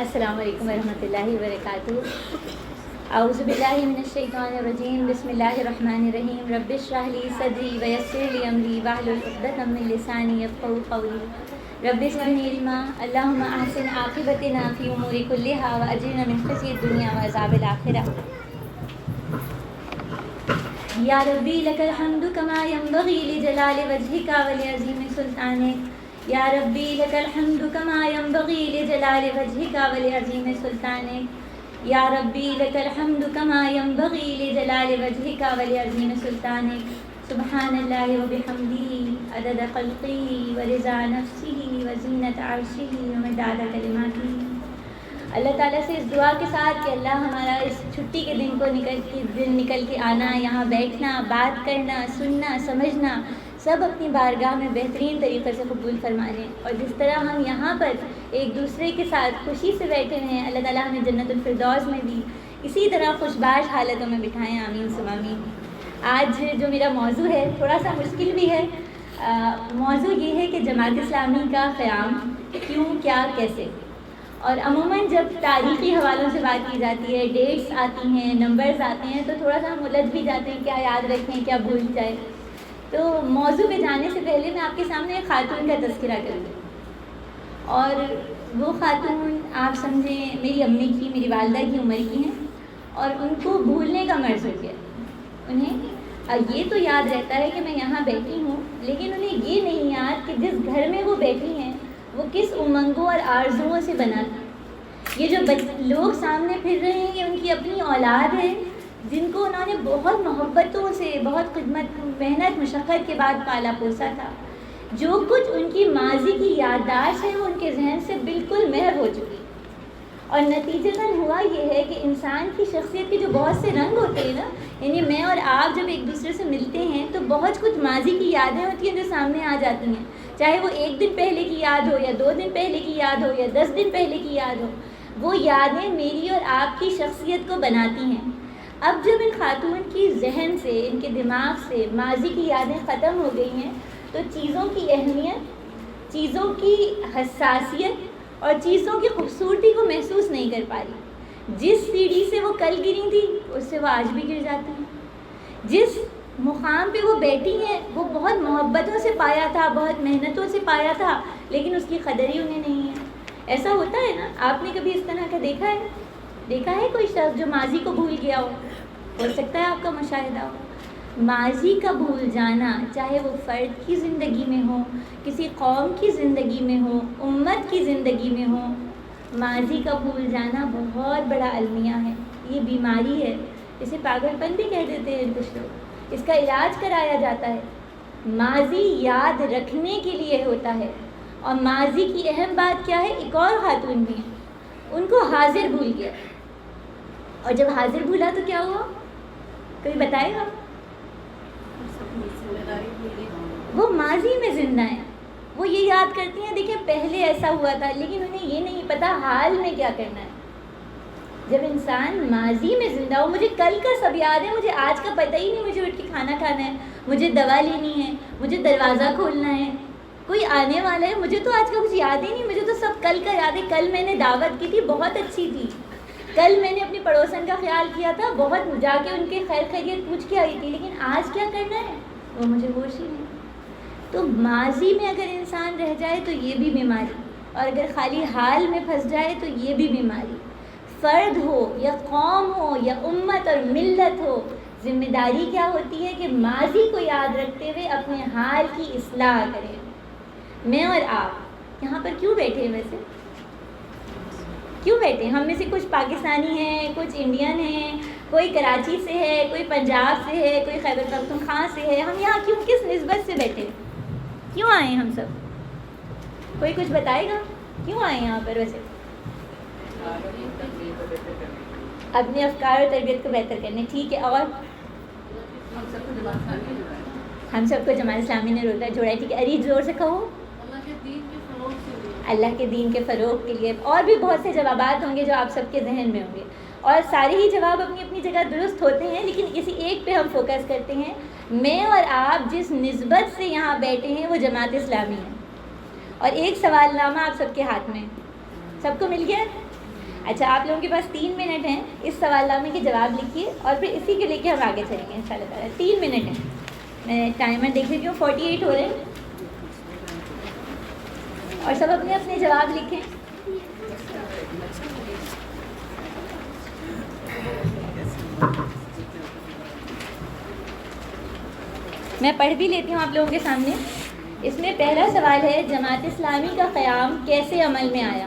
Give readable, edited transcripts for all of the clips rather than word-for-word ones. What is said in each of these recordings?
السلام علیکم ورحمۃ اللہ وبرکاتہ۔ اعوذ باللہ من الشیطان الرجیم، بسم اللہ الرحمن الرحیم۔ رب اشرح لی صدری ویسر لی امری واحلل عقدۃ من لسانی یفقہوا قولی۔ رب زدنی علما، اللہم احسن عاقبتنا فی امور کلھا واجرنا من خزی الدنیا وعذاب الآخرہ۔ یا ربی لک الحمد کما ینبغی لجلال وجہک ولعظیم سلطانک۔ یا ربی لک الحمد کما ینبغی لجلال وجہک ولعظیم سلطانک۔ یا ربی لک الحمد کما ینبغی لجلال وجہک ولعظیم سلطانک۔ سبحان اللہ وبحمدہ عدد خلقہ ورضا نفسہ وزینۃ عرشہ ومداد کلماتہ۔ اللہ تعالیٰ سے اس دعا کے ساتھ کہ اللہ ہمارا اس چھٹی کے دن نکل کے آنا، یہاں بیٹھنا، بات کرنا، سننا، سمجھنا، سب اپنی بارگاہ میں بہترین طریقے سے قبول فرما لیں، اور جس طرح ہم یہاں پر ایک دوسرے کے ساتھ خوشی سے بیٹھے ہیں، اللہ تعالیٰ ہمیں جنت الفردوس میں بھی اسی طرح خوشباش حالتوں میں بٹھائیں، آمین ثم آمین۔ آج جو میرا موضوع ہے تھوڑا سا مشکل بھی ہے۔ موضوع یہ ہے کہ جماعت اسلامی کا قیام کیوں، کیا، کیسے۔ اور عموماً جب تاریخی حوالوں سے بات کی جاتی ہے، ڈیٹس آتی ہیں، نمبرز آتے ہیں، تو تھوڑا سا ہم الجھ بھی جاتے ہیں، کیا یاد رکھیں، کیا بھول جائے۔ تو موضوع پہ جانے سے پہلے میں آپ کے سامنے ایک خاتون کا تذکرہ کروں گی، اور وہ خاتون آپ سمجھیں میری امی کی، میری والدہ کی عمر کی ہیں، اور ان کو بھولنے کا مرض ہو گیا۔ انہیں یہ تو یاد رہتا ہے کہ میں یہاں بیٹھی ہوں، لیکن انہیں یہ نہیں یاد کہ جس گھر میں وہ بیٹھی ہیں وہ کس امنگوں اور آرزوؤں سے بنا تھا۔ یہ جو لوگ سامنے پھر رہے ہیں، یہ ان کی اپنی اولاد ہے، جن کو انہوں نے بہت محبتوں سے، بہت خدمت، محنت، مشقت کے بعد پالا پوسا تھا۔ جو کچھ ان کی ماضی کی یادداشت ہے وہ ان کے ذہن سے بالکل محو ہو چکی، اور نتیجتاً ہوا یہ ہے کہ انسان کی شخصیت کے جو بہت سے رنگ ہوتے ہیں نا، یعنی میں اور آپ جب ایک دوسرے سے ملتے ہیں تو بہت کچھ ماضی کی یادیں ہوتی ہیں جو سامنے آ جاتی ہیں، چاہے وہ 1 دن پہلے کی یاد ہو، یا 2 دن پہلے کی یاد ہو، یا 10 دن پہلے کی یاد ہو۔ وہ یادیں میری اور آپ کی شخصیت کو بناتی ہیں۔ اب جب ان خاتون کی ذہن سے، ان کے دماغ سے ماضی کی یادیں ختم ہو گئی ہیں، تو چیزوں کی اہمیت، چیزوں کی حساسیت اور چیزوں کی خوبصورتی کو محسوس نہیں کر پا رہی۔ جس سیڑھی سے وہ کل گری تھی اس سے وہ آج بھی گر جاتی ہیں۔ جس مقام پہ وہ بیٹھی ہیں وہ بہت محبتوں سے پایا تھا، بہت محنتوں سے پایا تھا، لیکن اس کی قدر ہی انہیں نہیں ہے۔ ایسا ہوتا ہے نا؟ آپ نے کبھی اس طرح کا دیکھا ہے کوئی شخص جو ماضی کو بھول گیا ہو سکتا ہے آپ کا مشاہدہ ہو۔ ماضی کا بھول جانا، چاہے وہ فرد کی زندگی میں ہو، کسی قوم کی زندگی میں ہو، امت کی زندگی میں ہو، ماضی کا بھول جانا بہت بڑا المیہ ہے۔ یہ بیماری ہے، اسے پاگل پن بھی کہہ دیتے ہیں کچھ لوگ۔ اس کا علاج کرایا جاتا ہے۔ ماضی یاد رکھنے کے لیے ہوتا ہے، اور ماضی کی اہم بات کیا ہے؟ ایک اور خاتون بھی ہیں، ان کو حاضر بھول گیا، اور جب حاضر بھولا تو کیا ہوا؟ کوئی بتائے گا؟ وہ ماضی میں زندہ ہیں، وہ یہ یاد کرتی ہیں دیکھیں پہلے ایسا ہوا تھا، لیکن انہیں یہ نہیں پتا حال میں کیا کرنا ہے۔ جب انسان ماضی میں زندہ ہو، مجھے کل کا سب یاد ہے، مجھے آج کا پتہ ہی نہیں، مجھے اٹھ کے کھانا کھانا ہے، مجھے دوا لینی ہے، مجھے دروازہ کھولنا ہے، کوئی آنے والا ہے، مجھے تو آج کا کچھ یاد ہی نہیں، مجھے تو سب کل کا یاد ہے۔ کل میں نے دعوت کی تھی، بہت اچھی تھی، کل میں نے اپنی پڑوسن کا خیال کیا تھا، بہت جا کے ان کے خیر خیریت پوچھ کے آئی تھی، لیکن آج کیا کرنا ہے وہ مجھے ہوش ہی نہیں۔ تو ماضی میں اگر انسان رہ جائے تو یہ بھی بیماری، اور اگر خالی حال میں پھنس جائے تو یہ بھی بیماری۔ فرد ہو یا قوم ہو یا امت اور ملت ہو، ذمہ داری کیا ہوتی ہے کہ ماضی کو یاد رکھتے ہوئے اپنے حال کی اصلاح کریں۔ میں اور آپ یہاں پر کیوں بیٹھے ہیں؟ ویسے کیوں بیٹھے ہیں؟ ہم میں سے کچھ پاکستانی ہیں، کچھ انڈین ہیں، کوئی کراچی سے ہے، کوئی پنجاب سے ہے، کوئی خیبر پختونخوا سے ہے۔ ہم یہاں کیوں، کس نسبت سے بیٹھے ہیں؟ کیوں آئے ہیں ہم سب؟ کوئی کچھ بتائے گا کیوں آئے ہیں یہاں پر؟ ویسے اپنے افکار اور تربیت کو بہتر کرنے، ٹھیک ہے، اور ہم سب کو جماعت اسلامی نے جوڑا ہے، ٹھیک ہے، اری زور سے کہو، اللہ کے دین کے فروغ کے لیے۔ اور بھی بہت سے جوابات ہوں گے جو آپ سب کے ذہن میں ہوں گے، اور سارے ہی جواب اپنی اپنی جگہ درست ہوتے ہیں، لیکن کسی ایک پہ ہم فوکس کرتے ہیں۔ میں اور آپ جس نسبت سے یہاں بیٹھے ہیں وہ جماعت اسلامی ہے، اور ایک سوال نامہ آپ سب کے ہاتھ میں، سب کو مل گیا؟ اچھا، آپ لوگوں کے پاس 3 منٹ ہیں، اس سوال نامے کے جواب لکھیے اور پھر اسی کے لے کے ہم آگے چلیں گے انشاءاللہ تعالیٰ. 3 منٹ ہیں. میں ٹائمر دیکھ لیتی ہوں، 48 ہو رہے ہیں. اور سب اپنے اپنے جواب لکھیں. میں پڑھ بھی لیتی ہوں آپ لوگوں کے سامنے. اس میں پہلا سوال ہے، جماعت اسلامی کا قیام کیسے عمل میں آیا؟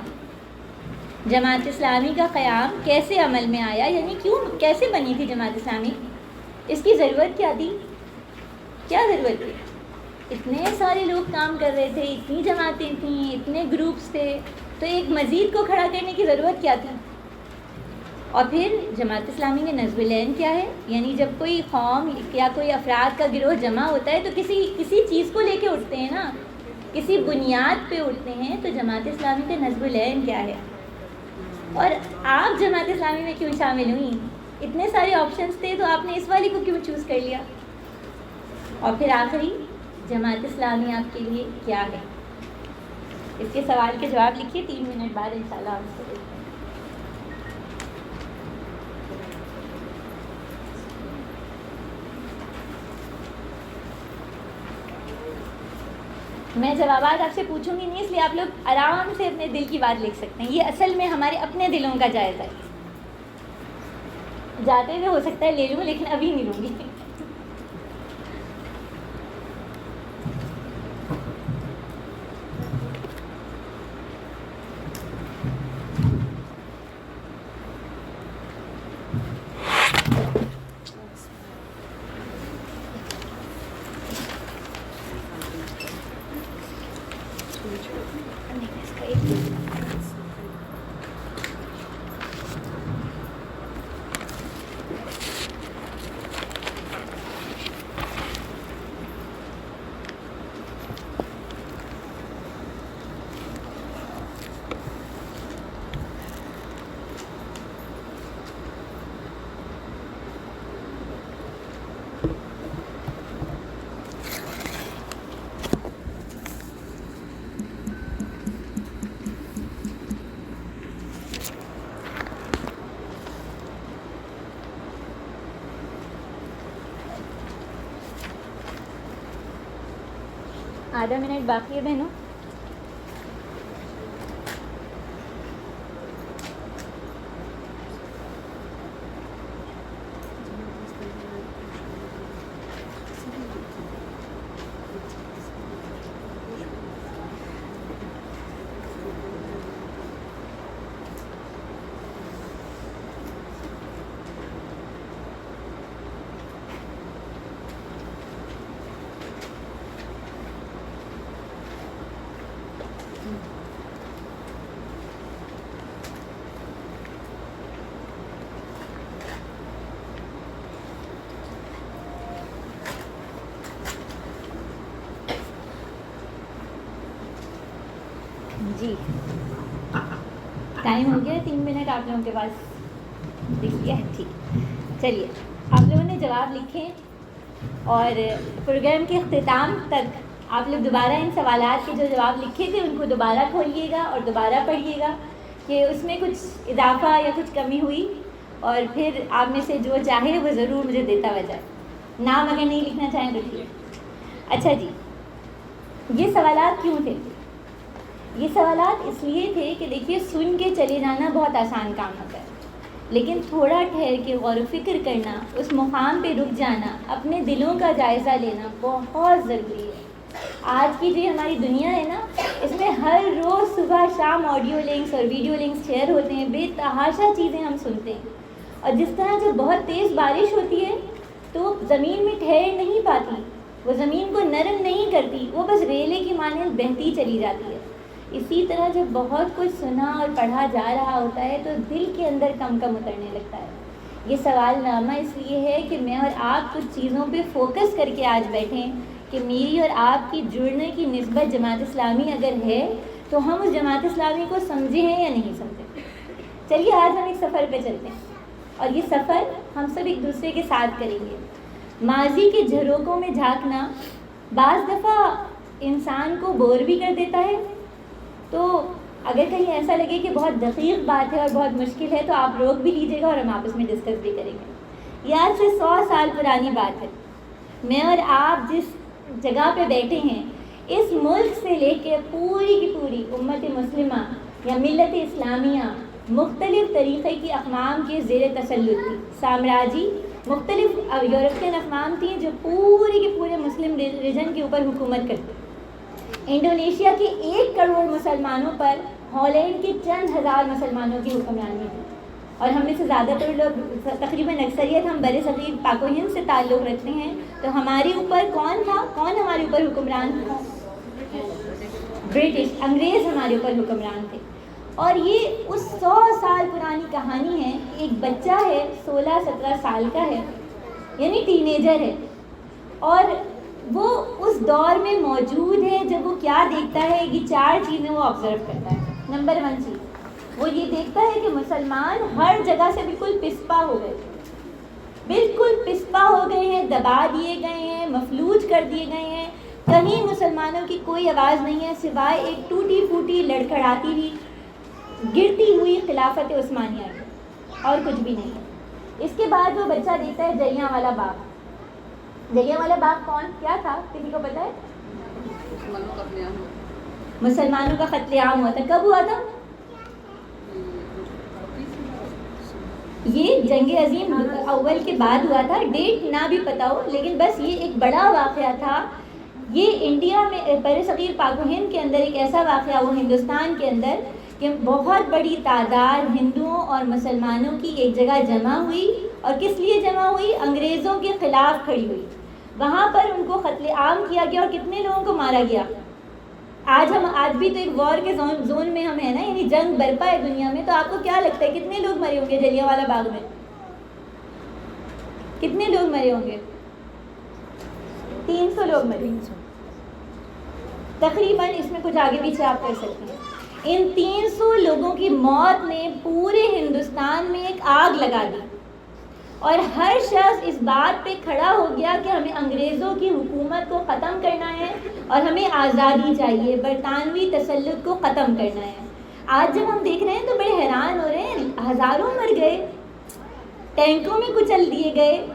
جماعت اسلامی کا قیام کیسے عمل میں آیا، یعنی کیسے بنی تھی جماعت اسلامی؟ اس کی ضرورت کیا تھی؟ کیا ضرورت تھی؟ اتنے سارے لوگ کام کر رہے تھے، اتنی جماعتیں تھیں، اتنے گروپس تھے، تو ایک مزید کو کھڑا کرنے کی ضرورت کیا تھی؟ اور پھر جماعت اسلامی میں نصب العین کیا ہے؟ یعنی جب کوئی قوم یا کوئی افراد کا گروہ جمع ہوتا ہے تو کسی چیز کو لے کے اٹھتے ہیں نا، کسی بنیاد پہ اٹھتے ہیں. تو جماعت اسلامی کا نصب العین کیا ہے؟ اور آپ جماعت اسلامی میں کیوں شامل ہوئیں؟ اتنے سارے آپشنس تھے تو آپ نے اس والی کو کیوں چوز کر لیا؟ اور پھر آخری، جماعت اسلامی آپ کے لیے کیا ہے؟ اس کے سوال کے جواب لکھیے. 3 منٹ بعد انشاءاللہ ہم سے دیکھتے ہیں. میں جوابات آپ سے پوچھوں گی نہیں، اس لیے آپ لوگ آرام سے اپنے دل کی بات لکھ سکتے ہیں. یہ اصل میں ہمارے اپنے دلوں کا جائزہ ہے. جاتے ہوئے ہو سکتا ہے لے لوں، لیکن ابھی نہیں لوں گی. آدھا منٹ باقی ہے بہنوں. جی ٹائم ہو گیا ہے. 3 منٹ آپ لوگوں کے پاس لکھ لیا ہے؟ ٹھیک. چلیے آپ لوگوں نے جواب لکھے اور پروگرام کے اختتام تک آپ لوگ دوبارہ ان سوالات کے جو جواب لکھے تھے ان کو دوبارہ کھولیے گا اور دوبارہ پڑھیے گا کہ اس میں کچھ اضافہ یا کچھ کمی ہوئی، اور پھر آپ میں سے جو چاہے وہ ضرور مجھے دیتا ہوا جائے. نام اگر نہیں لکھنا چاہیں تو ٹھیک. اچھا جی، یہ سوالات کیوں تھے؟ یہ سوالات اس لیے تھے کہ دیکھیے، سن کے چلے جانا بہت آسان کام ہوتا ہے، لیکن تھوڑا ٹھہر کے غور و فکر کرنا، اس مقام پہ رک جانا، اپنے دلوں کا جائزہ لینا بہت ضروری ہے. آج کی جو ہماری دنیا ہے نا، اس میں ہر روز صبح شام آڈیو لنکس اور ویڈیو لنکس شیئر ہوتے ہیں، بے تحاشا چیزیں ہم سنتے ہیں. اور جس طرح جب بہت تیز بارش ہوتی ہے تو زمین میں ٹھہر نہیں پاتی، وہ زمین کو نرم نہیں کرتی، وہ بس ریلے کی مانند بہتی چلی جاتی ہے. اسی طرح جب بہت کچھ سنا اور پڑھا جا رہا ہوتا ہے تو دل کے اندر کم کم اترنے لگتا ہے. یہ سوال نامہ اس لیے ہے کہ میں اور آپ کچھ چیزوں پہ فوکس کر کے آج بیٹھیں کہ میری اور آپ کی جڑنے کی نسبت جماعت اسلامی اگر ہے تو ہم اس جماعت اسلامی کو سمجھے ہیں یا نہیں سمجھے. چلیے آج ہم ایک سفر پہ چلتے ہیں، اور یہ سفر ہم سب ایک دوسرے کے ساتھ کریں گے. ماضی کے جھروکوں میں جھانکنا بعض دفعہ انسان کو بور بھی کر دیتا ہے. تو اگر کہیں ایسا لگے کہ بہت دقیق بات ہے اور بہت مشکل ہے تو آپ روک بھی لیجیے گا اور ہم آپس میں ڈسکس بھی کریں گے۔ یہ آج سے 100 سال پرانی بات ہے۔ میں اور آپ جس جگہ پہ بیٹھے ہیں، اس ملک سے لے کے پوری کی پوری امت مسلمہ یا ملت اسلامیہ مختلف طریقے کی اقوام کے زیر تسلط تھی۔ سامراجی مختلف یورپین اقوام تھیں جو پورے کے پورے مسلم ریجن کے اوپر حکومت کرتی۔ انڈونیشیا کے 1 کروڑ مسلمانوں پر ہالینڈ کے چند ہزار مسلمانوں کی حکمرانی تھی، اور ہم میں سے زیادہ تر لوگ، تقریباً اکثریت، ہم بر صغیر پاک و ہند سے تعلق رکھتے ہیں۔ تو ہمارے اوپر کون تھا؟ کون ہمارے اوپر حکمران تھا؟ برٹش، انگریز ہمارے اوپر حکمران تھے۔ اور یہ اس 100 سال پرانی کہانی ہے۔ ایک بچہ ہے 16-17 سال کا ہے، یعنی ٹین ایجر ہے، اور وہ اس دور میں موجود ہے جب وہ کیا دیکھتا ہے، یہ 4 چیزیں وہ آبزرو کرتا ہے۔ نمبر 1 چیز وہ یہ دیکھتا ہے کہ مسلمان ہر جگہ سے بالکل پسپا ہو گئے، بالکل پسپا ہو گئے ہیں، دبا دیے گئے ہیں، مفلوج کر دیے گئے ہیں۔ کہیں مسلمانوں کی کوئی آواز نہیں ہے سوائے ایک ٹوٹی پھوٹی لڑکھڑاتی ہوئی گرتی ہوئی خلافت عثمانیہ کی، اور کچھ بھی نہیں ہے۔ اس کے بعد وہ بچہ دیکھتا ہے جلیاں والا باغ۔ جلیاں والا باغ کیا تھا؟ کسی کو پتہ ہے؟ مسلمانوں کا قتل عام ہوا تھا۔ کب ہوا تھا؟ یہ جنگ عظیم اول کے بعد ہوا تھا، ڈیٹ نہ بھی پتہ ہو، لیکن بس یہ ایک بڑا واقعہ تھا۔ یہ انڈیا میں بر صغیر پاک و ہند کے اندر ایک ایسا واقعہ ہوا، ہندوستان کے اندر، کہ بہت بڑی تعداد ہندوؤں اور مسلمانوں کی ایک جگہ جمع ہوئی، اور کس لیے جمع ہوئی؟ انگریزوں کے خلاف کھڑی ہوئی۔ وہاں پر ان کو قتل عام کیا گیا، اور کتنے لوگوں کو مارا گیا؟ آج بھی تو ایک وار کے زون میں ہم ہیں نا، یعنی جنگ برپا ہے دنیا میں۔ تو آپ کو کیا لگتا ہے کتنے لوگ مرے ہوں گے جلیاں والا باغ میں؟ کتنے لوگ مرے ہوں گے؟ 300 لوگ مرے تقریباً، اس میں کچھ آگے پیچھے آپ کر سکتے ہیں۔ ان 300 لوگوں کی موت نے پورے ہندوستان میں ایک آگ لگا دی، اور ہر شخص اس بات پہ کھڑا ہو گیا کہ ہمیں انگریزوں کی حکومت کو ختم کرنا ہے، اور ہمیں آزادی چاہیے، برطانوی تسلط کو ختم کرنا ہے۔ آج جب ہم دیکھ رہے ہیں تو بڑے حیران ہو رہے ہیں، ہزاروں مر گئے، ٹینکوں میں کچل دیے گئے،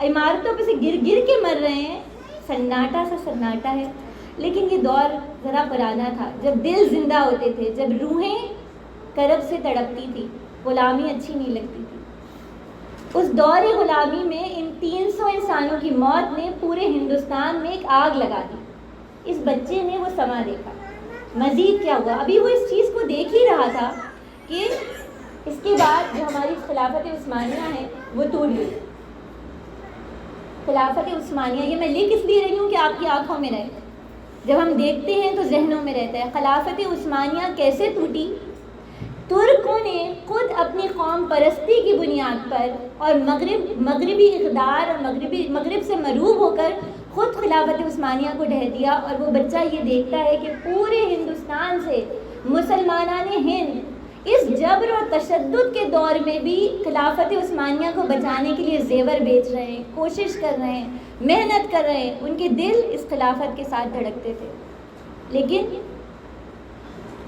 عمارتوں پہ سے گر گر کے مر رہے ہیں، سناٹا سا سناٹا ہے۔ لیکن یہ دور ذرا پرانا تھا، جب دل زندہ ہوتے تھے، جب روحیں کرب سے تڑپتی تھی، غلامی اچھی نہیں لگتی تھی۔ اس دور غلامی میں ان 300 انسانوں کی موت نے پورے ہندوستان میں ایک آگ لگا دی۔ اس بچے نے وہ سما دیکھا۔ مزید کیا ہوا؟ ابھی وہ اس چیز کو دیکھ ہی رہا تھا کہ اس کے بعد جو ہماری خلافت عثمانیہ ہے وہ ٹوٹ گئی۔ خلافت عثمانیہ، یہ میں لکھ اس لیے رہی ہوں کہ آپ کی آنکھوں میں رہے، جب ہم دیکھتے ہیں تو ذہنوں میں رہتا ہے۔ خلافت عثمانیہ کیسے ٹوٹی؟ ترکوں نے خود اپنی قوم پرستی کی بنیاد پر اور مغربی اقدار اور مغرب سے مرعوب ہو کر خود خلافت عثمانیہ کو ڈھہ دیا۔ اور وہ بچہ یہ دیکھتا ہے کہ پورے ہندوستان سے مسلمانان ہند اس جبر اور تشدد کے دور میں بھی خلافت عثمانیہ کو بچانے کے لیے زیور بیچ رہے ہیں، کوشش کر رہے ہیں، محنت کر رہے ہیں۔ ان کے دل اس خلافت کے ساتھ دھڑکتے تھے، لیکن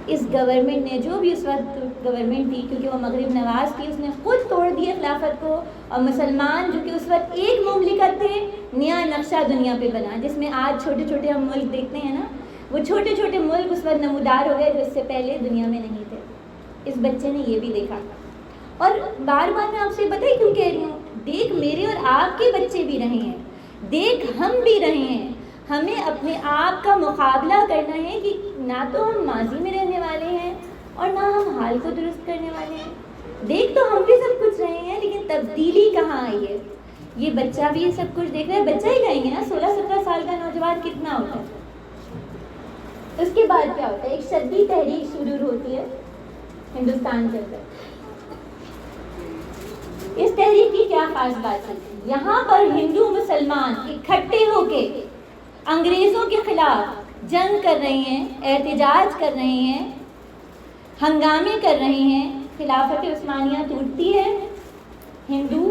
اس گورنمنٹ نے، جو بھی اس وقت گورنمنٹ تھی، کیونکہ وہ مغرب نواز تھی، اس نے خود توڑ دیا خلافت کو، اور مسلمان جو کہ اس وقت ایک مملکت تھے، نیا نقشہ دنیا پہ بنا، جس میں آج چھوٹے چھوٹے ہم ملک دیکھتے ہیں نا، وہ چھوٹے چھوٹے ملک اس وقت نمودار ہو گئے جو اس سے پہلے دنیا میں نہیں تھے۔ اس بچے نے یہ بھی دیکھا، اور بار بار میں آپ سے بتائی کیوں کہہ رہی ہوں، دیکھ میرے اور آپ کے بچے بھی رہے ہیں، دیکھ ہم بھی رہے ہیں۔ ہمیں اپنے آپ کا مقابلہ کرنا ہے کہ نہ تو ہم ماضی میں رہنے والے ہیں اور نہ ہم حال کو درست کرنے والے ہیں۔ دیکھ تو ہم بھی سب کچھ رہے ہیں، لیکن تبدیلی کہاں آئی ہے؟ یہ بچہ بھی یہ سب کچھ دیکھ رہا ہے، بچہ ہی کہیں گے نا، 16-17 سال کا نوجوان کتنا ہوتا ہے؟ اس کے بعد کیا ہوتا ہے؟ ایک شدید تحریک شروع ہوتی ہے ہندوستان کے اندر۔ اس تحریک کی کیا خاص بات ہے؟ یہاں پر ہندو مسلمان اکٹھے ہو کے انگریزوں کے خلاف جنگ کر رہے ہیں، احتجاج کر رہے ہیں، ہنگامے کر رہے ہیں۔ خلافت عثمانیہ ٹوٹتی ہے، ہندو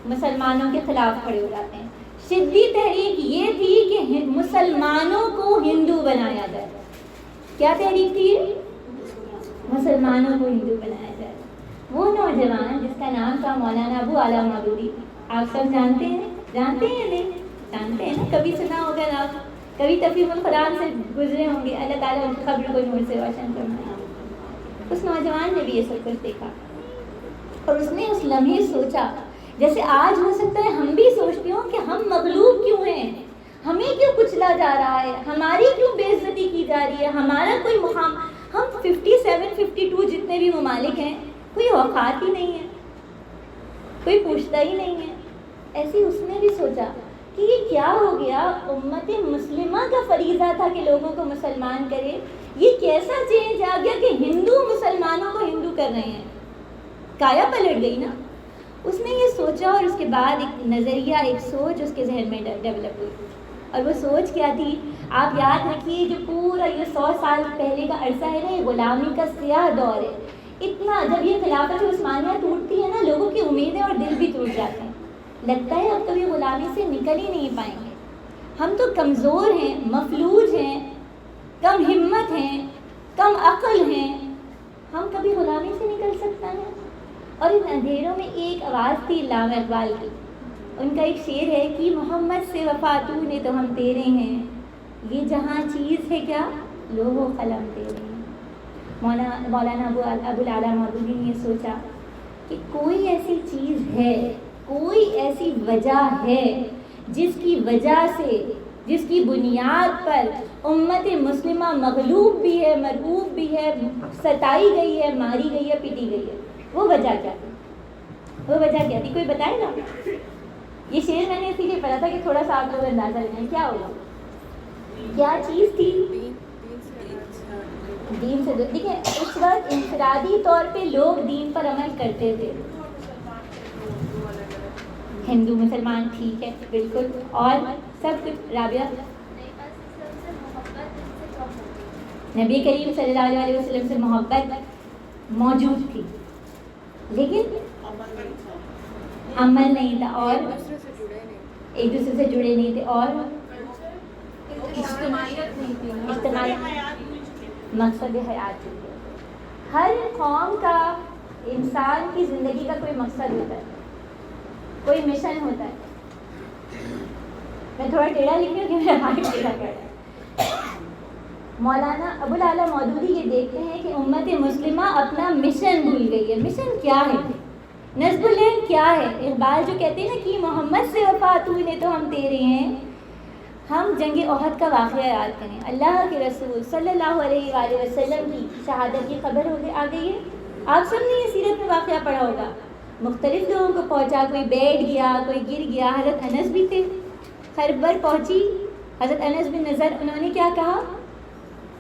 مسلمانوں کے خلاف کھڑے ہو جاتے ہیں۔ شدید تحریک یہ تھی کہ مسلمانوں کو ہندو بنایا جائے۔ کیا تحریک تھی؟ مسلمانوں کو ہندو بنایا جائے. وہ نوجوان جس کا نام تھا مولانا ابو اعلیٰ مودودی، آپ سب جانتے ہیں نہیں جانتے ہیں نا، کبھی سنا ہوگا نا، کبھی تفہیم القرآن سے گزرے ہوں گے. اللہ تعالیٰ ان کی قبر کو نور سے روشن فرمائے. اس نوجوان نے بھی یہ سب کچھ دیکھا اور اس نے اس لمحے سوچا، جیسے آج ہو سکتا ہے ہم بھی سوچتے ہوں کہ ہم مغلوب کیوں ہیں، ہمیں کیوں کچلا جا رہا ہے، ہماری کیوں بے عزتی کی جا رہی ہے، ہمارا کوئی مقام، ہم 57 52 جتنے بھی ممالک ہیں کوئی اوقات ہی نہیں ہے، کوئی پوچھتا ہی نہیں ہے. ایسے اس نے بھی سوچا کہ یہ کیا ہو گیا، امت مسلمہ کا فریضہ تھا کہ لوگوں کو مسلمان کرے، یہ کیسا چینج آ گیا کہ ہندو مسلمانوں کو ہندو کر رہے ہیں. کایا پلٹ گئی نا. اس نے یہ سوچا اور اس کے بعد ایک نظریہ، ایک سوچ اس کے ذہن میں ڈیولپ ہوئی. اور وہ سوچ کیا تھی؟ آپ یاد رکھیے جو پورا یہ 100 سال پہلے کا عرصہ ہے نا، یہ غلامی کا سیاہ دور ہے. اتنا جب یہ خلافت عثمانیہ ٹوٹتی ہے نا، لوگوں کی امیدیں اور دل بھی ٹوٹ جاتے ہیں. لگتا ہے اب کبھی غلامی سے نکل ہی نہیں پائیں گے. ہم تو کمزور ہیں، مفلوج ہیں، کم ہمت ہیں، کم عقل ہیں، ہم کبھی غلامی سے نکل سکتا ہے؟ اور ان اندھیروں میں ایک آواز تھی علامہ اقبال کی. ان کا ایک شعر ہے کہ محمد سے وفا تو نے تو ہم تیرے ہیں، یہ جہاں چیز ہے کیا لوح و قلم تیرے ہیں. مولانا ابو الاعلیٰ مودودی نے یہ سوچا کہ کوئی ایسی چیز ہے، کوئی ایسی وجہ ہے جس کی وجہ سے، جس کی بنیاد پر امت مسلمہ مغلوب بھی ہے، مرعوب بھی ہے، ستائی گئی ہے، ماری گئی ہے، پیٹی گئی ہے. وہ وجہ کیا تھی؟ وہ وجہ کیا تھی؟ کوئی بتائے گا؟ یہ شعر میں نے اسی لیے پڑھا تھا کہ تھوڑا سا آپ لوگ اندازہ لگائیں کیا ہوگا، کیا چیز تھی؟ دین سے. دیکھیں اس وقت انفرادی طور پہ لوگ دین پر عمل کرتے تھے، ہندو مسلمان ٹھیک ہے بالکل، اور سب کچھ. رابعہ، نبی کریم صلی اللہ علیہ وسلم سے محبت موجود تھی لیکن عمل نہیں تھا، اور ایک دوسرے سے جڑے نہیں تھے، اور اجتماعیت مقصد حیات تھی. ہر قوم کا، انسان کی زندگی کا کوئی مقصد ہوتا ہے، کوئی مشن ہوتا ہے. میں تھوڑا ٹیڑھا لکھ رہی ہوں کہ میرا ہاتھ ٹیڑھا کر رہا ہے. مولانا ابو الاعلیٰ مودودی یہ دیکھتے ہیں کہ امت مسلمہ اپنا مشن بھول گئی ہے. مشن کیا ہے؟ نصب العین کیا ہے؟ اقبال جو کہتے ہیں نا کہ محمد سے وفا تو نے تو ہم تیرے ہیں. ہم جنگ احد کا واقعہ یاد کریں. اللہ کے رسول صلی اللہ علیہ وآلہ وسلم کی شہادت کی خبر آ گئی ہے. آپ سب نے یہ سیرت میں واقعہ پڑھا ہوگا. مختلف لوگوں کو پہنچا، کوئی بیٹھ گیا، کوئی گر گیا. حضرت انس بھی تھے. خیبر پہنچی حضرت انس بن نضر، انہوں نے کیا کہا؟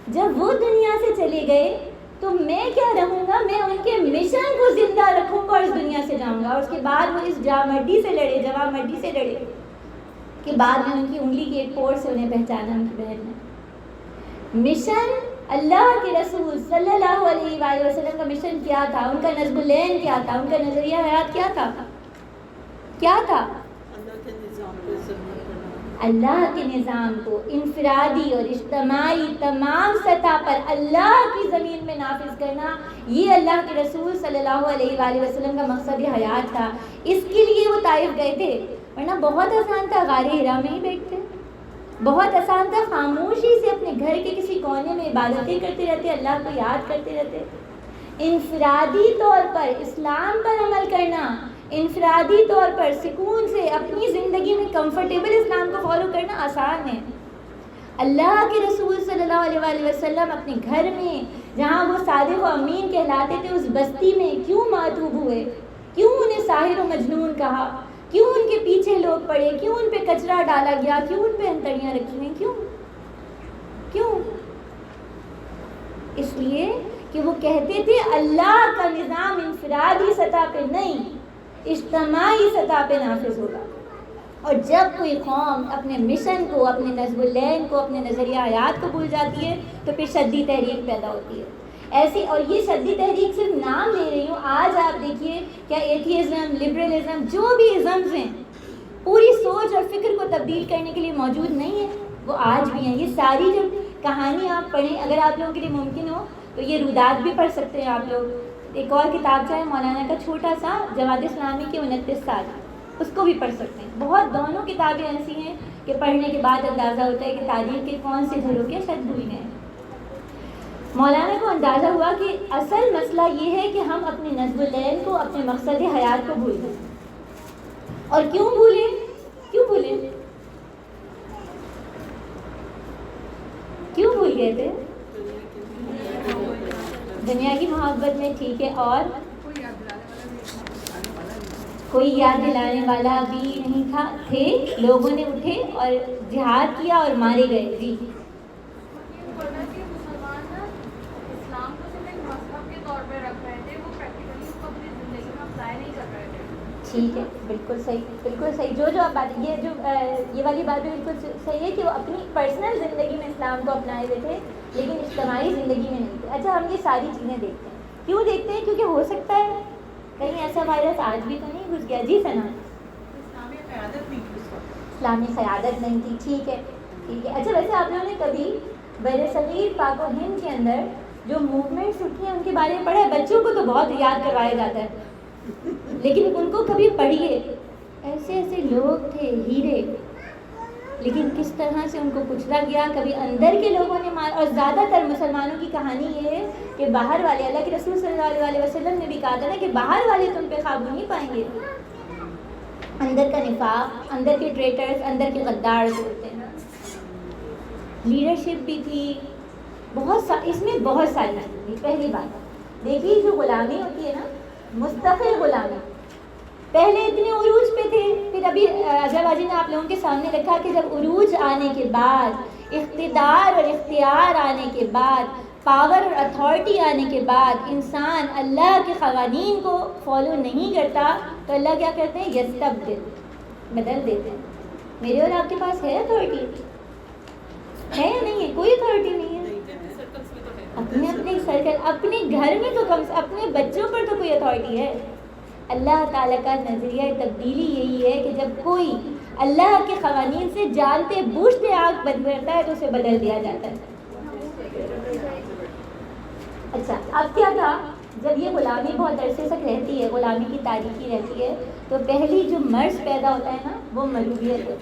جب وہ دنیا سے چلے گئے تو میں کیا رہوں گا، میں ان کے مشن کو زندہ رکھوں گا اور اس دنیا سے جاؤں گا. اور اس کے بعد وہ اس جواں مردی سے لڑے کہ بعد میں ان کی انگلی کی ایک پور سے انہیں پہچانا ان کی بہن نے. مشن اللہ کے رسول صلی اللہ علیہ وآلہ وسلم کا مشن کیا تھا؟ ان کا نصب العین کیا تھا؟ ان کا نظریہ حیات کیا تھا؟ اللہ کے نظام کو انفرادی اور اجتماعی تمام سطح پر اللہ کی زمین میں نافذ کرنا، یہ اللہ کے رسول صلی اللہ علیہ وآلہ وسلم کا مقصد حیات تھا. اس کے لیے وہ طائف گئے تھے. ورنہ بہت آسان تھا غار حرا میں ہی بیٹھتے، بہت آسان تھا خاموشی سے اپنے گھر کے کسی کونے میں عبادتیں کرتے رہتے، اللہ کو یاد کرتے رہتے. انفرادی طور پر اسلام پر عمل کرنا، انفرادی طور پر سکون سے اپنی زندگی میں کمفرٹیبل اسلام کو فالو کرنا آسان ہے. اللہ کے رسول صلی اللہ علیہ وآلہ وسلم اپنے گھر میں جہاں وہ صادق و امین کہلاتے تھے، اس بستی میں کیوں ماتوب ہوئے؟ کیوں انہیں ساحر و مجنون کہا؟ کیوں ان کے پیچھے لوگ پڑے؟ کیوں ان پہ کچرا ڈالا گیا؟ کیوں ان پہ انتڑیاں رکھی ہوئی؟ کیوں؟ اس لیے کہ وہ کہتے تھے اللہ کا نظام انفرادی سطح پہ نہیں، اجتماعی سطح پہ نافذ ہوگا. اور جب کوئی قوم اپنے مشن کو، اپنے نصب العین کو، اپنے نظریہ حیات کو بھول جاتی ہے تو پھر شدید تحریک پیدا ہوتی ہے. ایسی، اور یہ شدید تحریک صرف نام لے رہی ہوں. آج آپ دیکھیے کیا ایتھیزم، لبرلزم، جو بھی ازمز ہیں، پوری سوچ اور فکر کو تبدیل کرنے کے لیے موجود نہیں ہے. وہ آج بھی ہیں. یہ ساری جو کہانی آپ پڑھیں، اگر آپ لوگوں کے لیے ممکن ہو تو یہ رودات بھی پڑھ سکتے ہیں آپ لوگ. ایک اور کتاب ہے مولانا کا چھوٹا سا جماعت اسلامی کے 29 سال، اس کو بھی پڑھ سکتے ہیں. بہت دونوں کتابیں ایسی ہیں کہ پڑھنے کے بعد اندازہ ہوتا ہے کہ تاریخ کے کون سے جھروکے شاید بھول گئے. مولانا کو اندازہ ہوا کہ اصل مسئلہ یہ ہے کہ ہم اپنے نظم العین کو، اپنے مقصد حیات کو بھول گئے. اور کیوں بھولیں؟ کیوں بھولیں؟ کیوں بھول گئے تھے؟ دنیا کی محبت میں، ٹھیک ہے. اور کوئی یاد دلانے والا بھی نہیں تھے. لوگوں نے اٹھے اور جہاد کیا اور مارے گئے. جی ٹھیک ہے، بالکل صحیح، بالکل صحیح. جو آپ بات، یہ والی بات بھی بالکل صحیح ہے کہ وہ اپنی پرسنل زندگی میں اسلام کو اپنائے ہوئے تھے لیکن اجتماعی زندگی میں نہیں تھے. اچھا، ہم یہ ساری چیزیں دیکھتے ہیں. کیوں دیکھتے ہیں؟ کیونکہ ہو سکتا ہے کہیں ایسا وائرس آج بھی تو نہیں گھس گیا. جی سنا، اسلامی قیادت نہیں تھی. ٹھیک ہے، ٹھیک ہے. اچھا، ویسے آپ لوگوں نے کبھی بر صغیر پاک و ہند کے اندر جو موومنٹس اٹھی ہیں ان کے بارے میں پڑھا ہے؟ بچوں کو تو بہت یاد کروایا جاتا ہے لیکن ان کو کبھی پڑھیے. ایسے ایسے لوگ تھے، ہیرے، لیکن کس طرح سے ان کو کچلا گیا. کبھی اندر کے لوگوں نے اور زیادہ تر مسلمانوں کی کہانی یہ ہے کہ باہر والے، اللہ کے رسول صلی اللہ علیہ وسلم نے بھی کہا تھا نا کہ باہر والے تم پہ قابو نہیں پائیں گے. اندر کا نفاق، اندر کے ٹریٹرز، اندر کے غدار ہوتے ہیں. لیڈرشپ بھی تھی بہت اس میں بہت ساری چیزیں تھی. پہلی بات دیکھیے، جو غلامی ہوتی ہے نا، مستقل غلامی، پہلے اتنے عروج پہ تھے. پھر ابھی اجے باجی نے آپ لوگوں کے سامنے رکھا کہ جب عروج آنے کے بعد، اقتدار اور اختیار آنے کے بعد، پاور اور اتھارٹی آنے کے بعد انسان اللہ کے قوانین کو فالو نہیں کرتا تو اللہ کیا کرتے ہیں؟ یستبدل، بدل دیتے ہیں. میرے اور آپ کے پاس ہے اتھارٹی؟ ہے یا نہیں ہے؟ کوئی اتھارٹی نہیں ہے. اپنے سرکل، اپنے گھر میں تو کم سے اپنے بچوں پر تو کوئی اتھارٹی ہے. اللہ تعالیٰ کا نظریہ تبدیلی یہی ہے کہ جب کوئی اللہ کے قوانین سے جانتے بوجھتے آنکھ بند کرتا ہے تو اسے بدل دیا جاتا ہے. اچھا، اب کیا تھا، جب یہ غلامی بہت عرصے تک رہتی ہے، غلامی کی تاریخی رہتی ہے، تو پہلی جو مرض پیدا ہوتا ہے نا وہ مرویت ہے.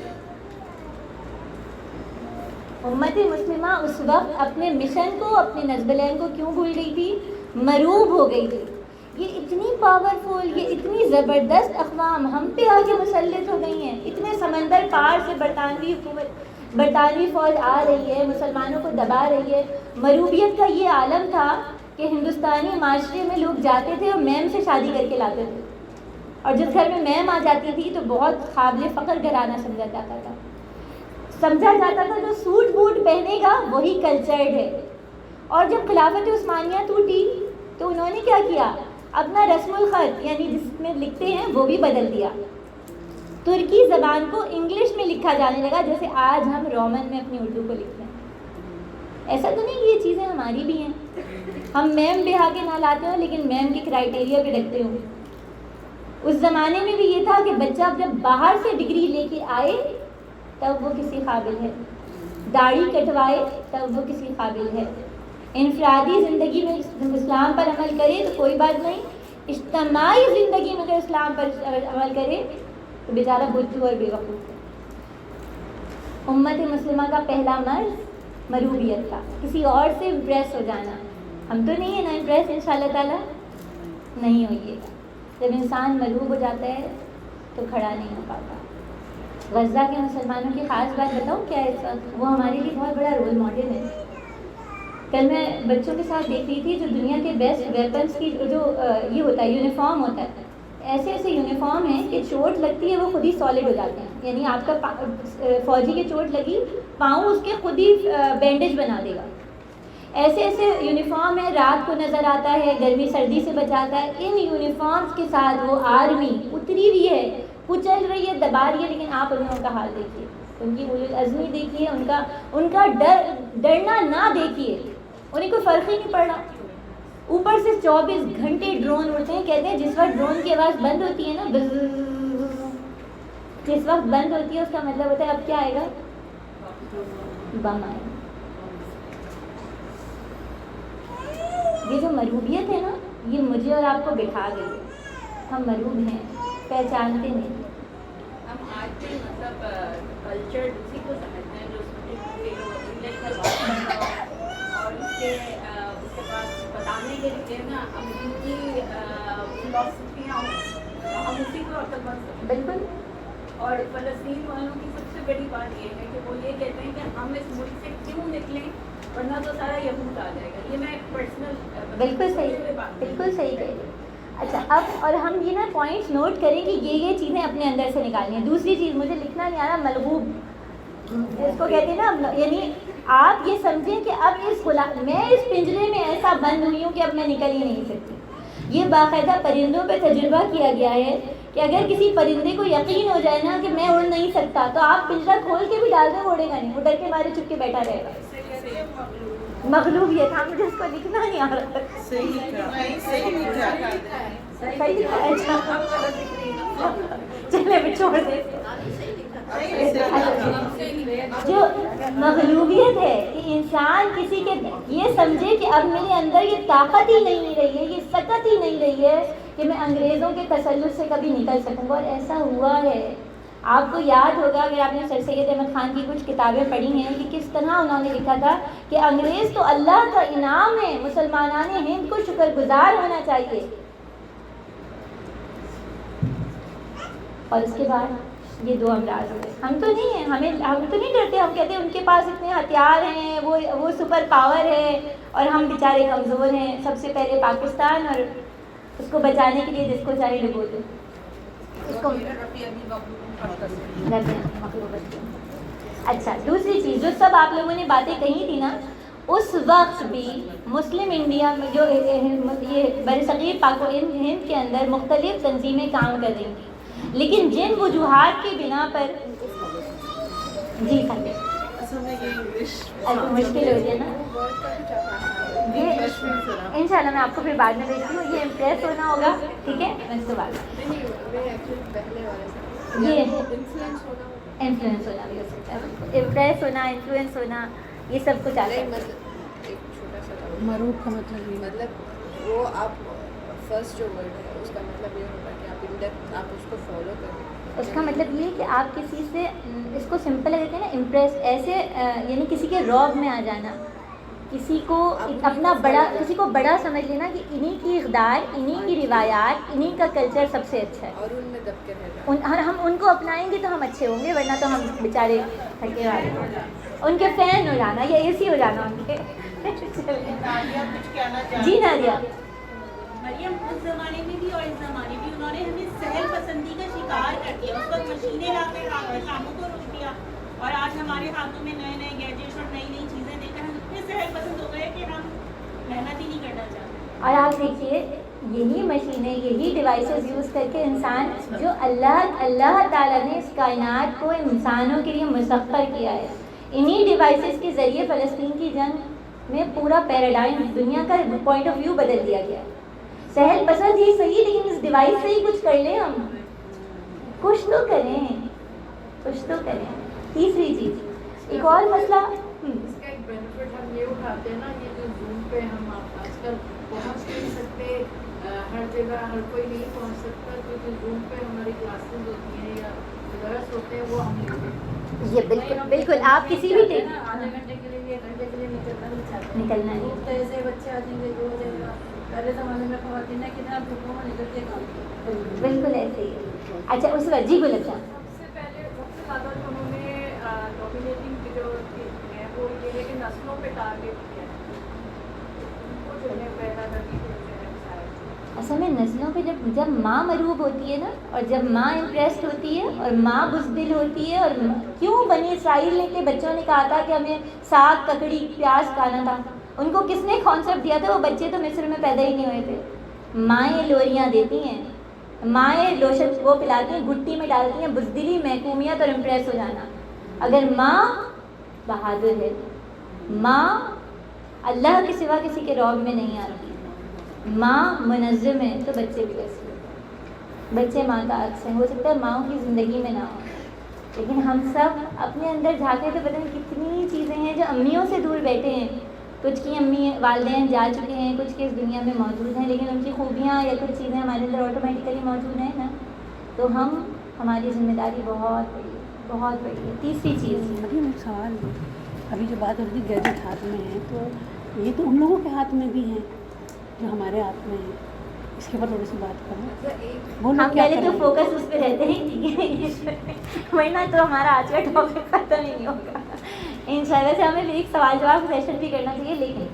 امت مسلمہ اس وقت اپنے مشن کو، اپنے نظم العین کو کیوں بھول گئی تھی؟ مروب ہو گئی تھی. یہ اتنی پاورفل، یہ اتنی زبردست اقوام ہم پہ آ کے مسلط ہو گئی ہیں. اتنے سمندر پار سے برطانوی حکومت، برطانوی فوج آ رہی ہے، مسلمانوں کو دبا رہی ہے. مروبیت کا یہ عالم تھا کہ ہندوستانی معاشرے میں لوگ جاتے تھے اور میم سے شادی کر کے لاتے تھے، اور جس گھر میں میم آ جاتی تھی تو بہت قابل فخر گھرانہ سمجھا جاتا تھا. سمجھا جاتا تھا جو سوٹ بوٹ پہنے گا وہی کلچرڈ ہے. اور جب خلافت عثمانیہ ٹوٹی تو انہوں نے کیا کیا؟ اپنا رسم الخط، یعنی جس میں لکھتے ہیں وہ بھی بدل دیا. ترکی زبان کو انگلش میں لکھا جانے لگا، جیسے آج ہم رومن میں اپنی اردو کو لکھتے ہیں. ایسا تو نہیں کہ یہ چیزیں ہماری بھی ہیں، ہم میم بے آگے نہ لاتے ہوں لیکن میم کے کرائٹیریا بھی رکھتے ہوں. اس زمانے میں بھی یہ تھا کہ بچہ جب باہر سے ڈگری لے کے آئے تب وہ کسی قابل ہے، داڑھی کٹوائے تب وہ کسی قابل ہے. انفرادی زندگی میں اسلام پر عمل کرے تو کوئی بات نہیں، اجتماعی زندگی میں اگر اسلام پر عمل کرے تو بیچارہ بدھو اور بے وقوف ہے. امت مسلمہ کا پہلا مرض مروبیت تھا، کسی اور سے امپریس ہو جانا. ہم تو نہیں ہیں نا امپریس، انشاءاللہ تعالیٰ نہیں ہوئیے گا. جب انسان مروب ہو جاتا ہے تو کھڑا نہیں ہو پاتا. غزہ کے مسلمانوں کی خاص بات بتاؤں کیا ہے اس وقت؟ وہ ہمارے لیے بہت بڑا رول ماڈل ہے. کل میں بچوں کے ساتھ دیکھ رہی تھی جو دنیا کے بیسٹ ویپنس کی جو یہ ہوتا ہے یونیفارم ہوتا ہے، ایسے ایسے یونیفارم ہیں کہ چوٹ لگتی ہے وہ خود ہی سالڈ ہو جاتے ہیں. یعنی آپ کا فوجی کی چوٹ لگی، پاؤں اس کے خود ہی بینڈیج بنا دے گا. ایسے ایسے یونیفارم ہے، رات کو نظر آتا ہے، گرمی سردی سے بچاتا ہے. ان یونیفارمز کے ساتھ وہ آرمی اتری ہوئی ہے، کچل رہی ہے، دبا رہی ہے، لیکن آپ ان لوگوں کا حال دیکھیے، ان کی اولو العزمی دیکھیے، ان کا ڈرنا نہ دیکھیے. انہیں کوئی فرق ہی نہیں پڑ رہا. اوپر سے 24 گھنٹے ڈرون اڑتے ہیں. کہتے ہیں جس وقت ڈرون کی آواز بند ہوتی ہے نا، جس وقت بند ہوتی ہے اس کا مطلب ہوتا ہے اب کیا آئے گا؟ بم آئے گا. یہ جو مروبیت ہے نا، یہ مجھے اور آپ کو بٹھا گئی ہے. ہم مروب ہیں، پہچانتے نہیں. ہم آج بھی مطلب کلچر اسی کو سمجھتے ہیں جو اور اس کے بعد بتانے کے لیے نا امریکی فلاسفیاں ہم اسی کو عقل مند سمجھتے ہیں. بالکل. اور فلسطین والوں کی سب سے بڑی بات یہ ہے کہ وہ یہ کہتے ہیں کہ ہم اس ملک سے کیوں نکلیں ورنہ تو سارا یہود آ جائے گا. یہ میں پرسنل بالکل صحیح، بالکل صحیح کہہ رہی ہیں. اچھا اب اور ہم یہ نا پوائنٹس نوٹ کریں کہ یہ چیزیں اپنے اندر سے نکالنی ہیں. دوسری چیز مجھے لکھنا نہیں آ رہا، ملغوب جس کو کہتے ہیں نا، یعنی آپ یہ سمجھیں کہ اب میں اس پنجرے میں ایسا بند ہوئی ہوں کہ اب میں نکل ہی نہیں سکتی. یہ باقاعدہ پرندوں پہ تجربہ کیا گیا ہے کہ اگر کسی پرندے کو یقین ہو جائے نا کہ میں اڑ نہیں سکتا تو آپ پنجرا کھول کے بھی ڈال دیں وہ اڑے گا نہیں، وہ ڈر کے مارے چپ کے بیٹھا رہے گا. مغلوبیت. ہاں مجھے اس کو لکھنا نہیں آ رہا. چلے بھی چھوڑ دیں. جو مغلوبیت ہے کہ انسان کسی کے یہ سمجھے کہ اب میرے اندر یہ طاقت ہی نہیں رہی ہے، یہ سکت ہی نہیں رہی ہے کہ میں انگریزوں کے تسلط سے کبھی نکل سکوں گا. اور ایسا ہوا ہے. آپ کو یاد ہوگا اگر آپ نے سر سید احمد خان کی کچھ کتابیں پڑھی ہیں کہ کس طرح انہوں نے لکھا تھا کہ انگریز تو اللہ کا انعام ہے، مسلمانان ہند کو شکر گزار ہونا چاہیے. اور اس کے بعد یہ دو امراض ہوئے. ہم تو نہیں ہیں، ہم تو نہیں ڈرتے. ہم کہتے ہیں ان کے پاس اتنے ہتھیار ہیں، وہ سپر پاور ہے اور ہم بیچارے کمزور ہیں. سب سے پہلے پاکستان اور اس کو بچانے کے لیے جس کو چاہے ڈبو دو اس کو. اچھا دوسری چیز جو سب آپ لوگوں نے باتیں کہی تھی نا، اس وقت بھی مسلم انڈیا میں جو یہ برصغیر پاک و ہند کے اندر مختلف تنظیمیں کام کر رہی تھیں، لیکن جن وجوہات کی بنا پر جی مشکل ہو گیا نا. یہ انشاءاللہ میں آپ کو پھر بعد میں بھیجتی ہوں. یہ امپریس ہونا ہوگا، ٹھیک ہے. میں اس کے بعد یہ انفلوئنس ہونا بھی ہو سکتا ہے. امپریس ہونا، انفلوئنس ہونا، یہ سب کچھ آتا ہے. ایک چھوٹا سا مروب کا مطلب وہ آپ فرسٹ جو ورڈ ہے اس کا مطلب یہ ہوگا کہ آپ ان ڈیپتھ آپ اس کو فالو کریں. اس کا مطلب یہ کہ آپ کسی سے اس کو سمپل کہتے ہیں نا امپریس، ایسے یعنی کسی کے رعب میں آ جانا، کسی کو اپنا بڑا، کسی کو بڑا سمجھ لینا کہ انہی کی اقدار، انہی کی روایات، انہی کا کلچر سب سے اچھا ہے اور ان میں دب کے رہنا. ہم ان کو اپنائیں گے تو ہم اچھے ہوں گے، ورنہ تو ہم بیچارے تھکے والے ہوں گے. ان کے فین ہو جانا یا اے سی ہو جانا ان کے. جی نادیہ. مریم اس زمانے میں بھی اور اس زمانے میں انہوں نے ہمیں سہل پسندی کا شکار کر دیا. اس وقت مشینیں لا کر ہاتھ کے کاموں کو روک دیا، اور آج ہمارے ہاتھوں میں نئے نئے گیجٹس اور نئی نئی چیزیں دے کر ہم اتنے سہل پسند ہو گئے کہ ہم محنت ہی نہیں کرنا چاہتے. اور آپ دیکھیے یہی مشینیں، یہی ڈیوائسز یوز کر کے انسان جو اللہ تعالیٰ نے اس کائنات کو انسانوں کے لیے مسخر کیا ہے، انہی ڈیوائسز کے ذریعے فلسطین کی جنگ میں پورا پیراڈائم، دنیا کا پوائنٹ آف ویو بدل دیا گیا. سہل پسند ہی صحیح، لیکن اس ڈیوائس سے ہی کچھ کر لیں، ہم کچھ تو کریں، کچھ تو کریں. تیسری چیز ایک اور مسئلہ اس کا ایک بینیفٹ ہم یہ اٹھاتے ہیں نا، یہ جو زوم پہ ہم آج کل پہنچ نہیں سکتے، ہر جگہ ہر کوئی نہیں پہنچ سکتا، کیونکہ زوم پہ ہماری کلاسز ہوتی ہیں یا درس ہوتے ہیں وہ ہم لیتے ہیں. یہ بالکل بالکل آپ کسی بھی آدھے گھنٹے کے لیے 1 گھنٹے کے لیے نکلنا نہیں چاہتے، نکلنا نہیں. تو ایسے بچے آ جائیں گے جو ہو جائے گا. پہلے زمانے میں خواتین نے کتنا گروپوں میں نکل کے کام کیا. بالکل ایسے ہی ہے. اچھا اس وقت جی گلب جان. سب سے پہلے سب سے زیادہ جو انہوں نے ڈومینیٹنگ جو ہے وہ یہ ہے کہ نسلوں پہ ٹارگیٹ کیا ہے، ان کو جو ہے پیدا کرنے کے لیے اصل میں نسلوں پہ جب ماں مروب ہوتی ہے نا، اور جب ماں امپریسڈ ہوتی ہے اور ماں بزدل ہوتی ہے. اور کیوں بنی اسرائیل کے بچوں نے کہا تھا کہ ہمیں ساگ ککڑی پیاز کھانا تھا؟ ان کو کس نے کانسیپٹ دیا تھا؟ وہ بچے تو مصر میں پیدا ہی نہیں ہوئے تھے. مائیں لوریاں دیتی ہیں، مائیں لوشن وہ پلاتی ہیں، گٹی میں ڈالتی ہیں، بزدلی، محکومیت اور امپریس ہو جانا. اگر ماں بہادر ہے، ماں اللہ کے سوا کسی کے رعب میں نہیں آتی، ماں منظم ہے، تو بچے بھی ایسے ہیں. بچے ماں کا عکس ہیں. ہو سکتا ہے ماؤں کی زندگی میں نہ ہو، لیکن ہم سب اپنے اندر جھانکے تو پتہ نہیں کتنی چیزیں ہیں جو امیوں سے دور بیٹھے ہیں. کچھ کی امی والدین جا چکے ہیں، کچھ کے اس دنیا میں موجود ہیں، لیکن ان کی خوبیاں یا کچھ چیزیں ہمارے اندر آٹومیٹیکلی موجود ہیں نا، تو ہماری ذمہ داری بہت بڑی ہے، بہت بڑی ہے۔ تیسری چیز، ابھی سوال، ابھی جو بات ہو رہی تھی گیجٹ ہاتھ میں ہے، تو یہ تو ان لوگوں کے ہاتھ میں بھی ہیں جو ہمارے ہاتھ میں ہیں، اس کے اوپر تھوڑی سی بات کریں۔ وہ ہم لوگ کیا پہلے تو کریں؟ فوکس اس پہ رہتے ہیں، ٹھیک ہے، ورنہ تو ہمارا آج کا ٹاپک ختم ہی نہیں ہوگا۔ انشاءاللہ سے ہمیں ایک سوال جواب سیشن بھی کرنا چاہیے، لیکن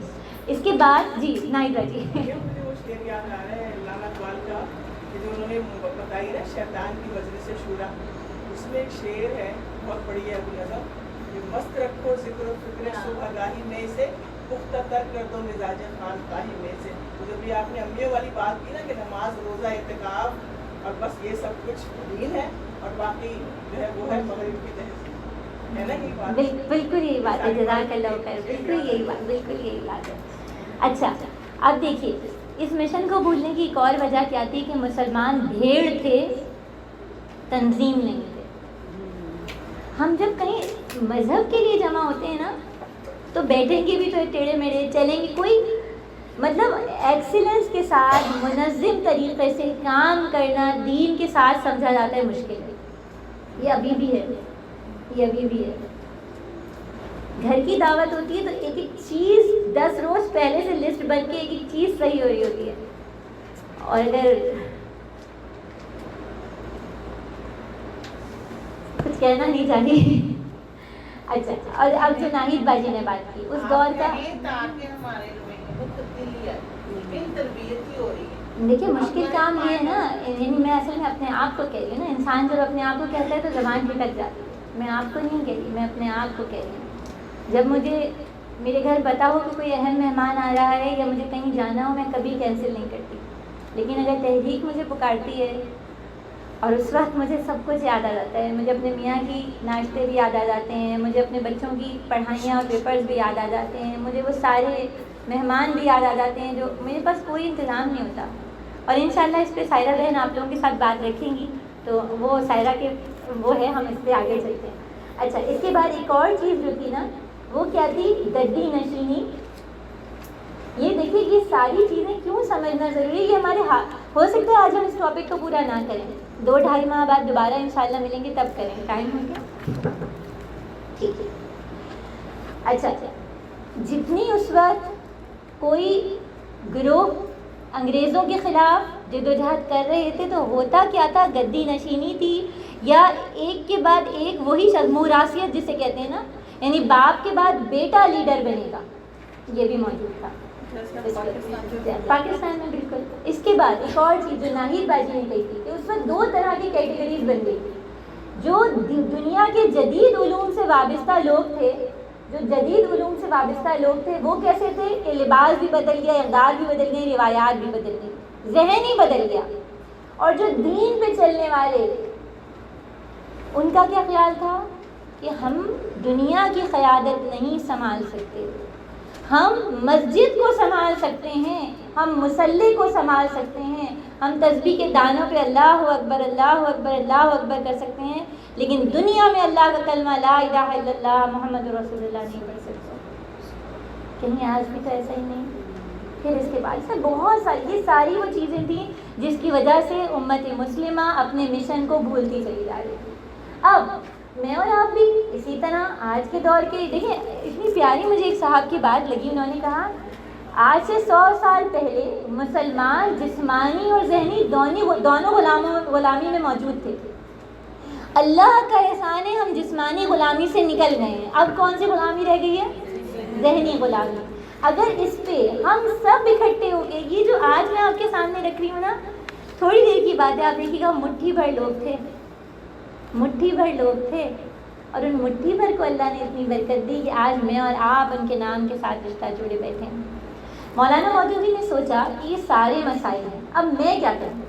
اس کے بعد جی نائدہ جی مجھے وہ شعر یاد آ رہا ہے علامہ اقبال کا، کہ جو انہوں نے بتائی نا شیطان کی مجلس شورا، اس میں ایک شعر ہے بہت بڑی ہے ابو نظم، کہ مست رکھو ذکر و فکر صبح گاہی میں سے، پختہ تر کر دو مزاج خانقاہی میں سے۔ تو جب بھی آپ نے امیوں والی بات کی نا کہ نماز روزہ اعتکاف اور بس یہ سب کچھ دین ہے، اور باقی جو ہے وہ ہے مغرب کی تہذیب، ہے نا یہ بات؟ بالکل یہی بات ہے، جزاک اللہ خیر، بالکل یہی بات، بالکل یہی بات ہے۔ اچھا اب دیکھیے، اس مشن کو بھولنے کی ایک اور وجہ کیا تھی کہ مسلمان بھیڑ تھے، تنظیم نہیں تھے۔ ہم جب کہیں مذہب کے لیے جمع ہوتے ہیں نا تو بیٹھیں گے بھی تو ٹیڑھے میڑھے، چلیں گے، کوئی مطلب ایکسیلنس کے ساتھ منظم طریقے سے کام کرنا دین کے ساتھ سمجھا جاتا ہے مشکل ہے۔ یہ ابھی بھی ہے، یہ ابھی بھی ہے۔ گھر کی دعوت ہوتی ہے تو ایک ایک چیز 10 روز پہلے سے لسٹ بن کے ایک ایک چیز صحیح ہو رہی ہوتی ہے، اور اگر کچھ کہنا نہیں چاہیے۔ اچھا، اور اب جو ناہید باجی نے بات کی اس دور کا، تاکہ ہمارے رویے میں تبدیلی آئے، تربیت ہی ہو رہی ہے۔ دیکھیے مشکل کام یہ ہے نا، یعنی میں اصل میں اپنے آپ کو کہہ رہی ہوں نا، انسان جب اپنے آپ کو کہتا ہے تو زبان بھٹک جاتی ہے۔ میں آپ کو نہیں کہہ رہی، میں اپنے آپ کو کہہ رہی ہوں۔ جب مجھے میرے گھر پتا ہو کہ کوئی اہم مہمان آ رہا ہے یا مجھے کہیں جانا ہو، میں کبھی کینسل نہیں کرتی، لیکن اگر تحریک مجھے پکارتی ہے اور اس وقت مجھے سب کچھ یاد آ جاتا ہے، مجھے اپنے میاں کی ناشتے بھی یاد آ جاتے ہیں، مجھے اپنے بچوں کی پڑھائیاں اور پیپرز بھی یاد آ جاتے ہیں، مجھے وہ سارے مہمان بھی یاد آ جاتے ہیں جو میرے پاس کوئی انتظام نہیں ہوتا۔ اور انشاءاللہ اس پہ سائرہ بہن آپ لوگوں کے ساتھ بات رکھیں گی، تو وہ سائرہ کے وہ ہے، ہم اس پہ آگے چلتے ہیں۔ اچھا، اس کے بعد ایک اور چیز جو تھی نا، وہ کیا تھی؟ گدی نشینی۔ یہ دیکھیے یہ ساری چیزیں کیوں سمجھنا ضروری ہے، یہ ہمارے ہاتھ، ہو سکتا ہے آج ہم اس ٹاپک کو پورا نہ کریں، 2-2.5 ماہ بعد دوبارہ انشاءاللہ ملیں گے تب کریں، ٹائم ہو گیا؟ ٹھیک ہے۔ اچھا، جتنی اس وقت کوئی گروہ انگریزوں کے خلاف جدوجہد کر رہے تھے تو ہوتا کیا تھا؟ گدی نشینی تھی، یا ایک کے بعد ایک وہی شخص، موراثیت جسے کہتے ہیں نا، یعنی باپ کے بعد بیٹا لیڈر بنے گا، یہ بھی موجود تھا پاکستان میں۔ بالکل۔ اس کے بعد ایک اور چیز جو ناہید باجی نے کہی تھی کہ اس وقت 2 طرح کی کیٹیگریز بن گئی تھی۔ جو دنیا کے جدید علوم سے وابستہ لوگ تھے، جو جدید علوم سے وابستہ لوگ تھے، وہ کیسے تھے کہ لباس بھی بدل گیا، اقدار بھی بدل گئی، روایات بھی بدل گئی، ذہن ہی بدل گیا۔ اور جو دین پہ چلنے والے، ان کا کیا خیال تھا کہ ہم دنیا کی قیادت نہیں سنبھال سکتے، ہم مسجد کو سنبھال سکتے ہیں، ہم مصلی کو سنبھال سکتے ہیں، ہم تسبیح کے دانوں پہ اللہ اکبر اللہ اکبر اللہ اکبر کر سکتے ہیں، لیکن دنیا میں اللہ کا کلمہ لا الہ الا اللہ محمد رسول اللہ نہیں پڑھ سکتے۔ کہیں آج بھی تو ایسا ہی نہیں۔ پھر اس کے بعد سے بہت ساری، یہ ساری وہ چیزیں تھیں جس کی وجہ سے امت مسلمہ اپنے مشن کو بھولتی چلی جا رہی تھی۔ اب میں اور آپ بھی اسی طرح آج کے دور کے، دیکھیں اتنی پیاری مجھے ایک صاحب کی بات لگی، انہوں نے کہا آج سے 100 سال پہلے مسلمان جسمانی اور ذہنی دونوں غلامی میں موجود تھے۔ اللہ کا احسان ہے ہم جسمانی غلامی سے نکل گئے ہیں، اب کون سی غلامی رہ گئی ہے؟ ذہنی غلامی۔ اگر اس پہ ہم سب اکٹھے ہو کے، یہ جو آج میں آپ کے سامنے رکھ رہی ہوں نا، تھوڑی دیر کی بات ہے، آپ دیکھیے گا مٹھی بھر لوگ تھے، مٹھی بھر لوگ تھے، اور ان مٹھی بھر کو اللہ نے اتنی برکت دی کہ آج میں اور آپ ان کے نام کے ساتھ رشتہ جڑے بیٹھے ہیں۔ مولانا مودودی نے سوچا کہ یہ سارے مسائل ہیں، اب میں کیا کروں،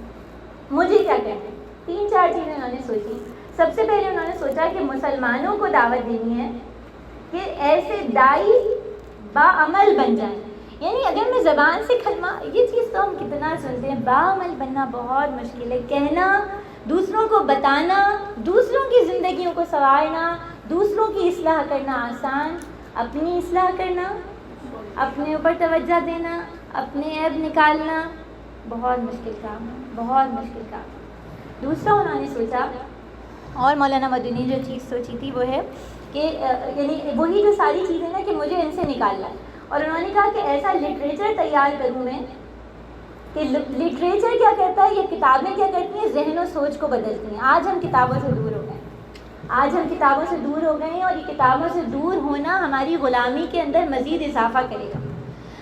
مجھے کیا کرنا ہے؟ 3-4 چیزیں انہوں نے سوچی۔ سب سے پہلے انہوں نے سوچا کہ مسلمانوں کو دعوت دینی ہے کہ ایسے دائی باعمل بن جائیں، یعنی اگر میں زبان سے کلمہ، یہ چیز تو ہم کتنا سنتے ہیں، باعمل بننا بہت مشکل ہے، کہنا، دوسروں کو بتانا، دوسروں کی زندگیوں کو سنوارنا، دوسروں کی اصلاح کرنا آسان، اپنی اصلاح کرنا اپنے اوپر توجہ دینا، اپنے عیب نکالنا بہت مشکل کام ہے، بہت مشکل کام. دوسرا انہوں نے سوچا، اور مولانا مدنی جو چیز سوچی تھی وہ ہے کہ یعنی وہی جو ساری چیزیں نا کہ مجھے ان سے نکالنا ہے. اور انہوں نے کہا کہ ایسا لٹریچر تیار کروں میں کہ لٹریچر کیا کرتا ہے، یہ کتابیں کیا کرتی ہیں، ذہن و سوچ کو بدلتی ہیں. آج ہم کتابوں سے دور ہو گئے ہیں، آج ہم کتابوں سے دور ہو گئے ہیں، اور یہ کتابوں سے دور ہونا ہماری غلامی کے اندر مزید اضافہ کرے گا.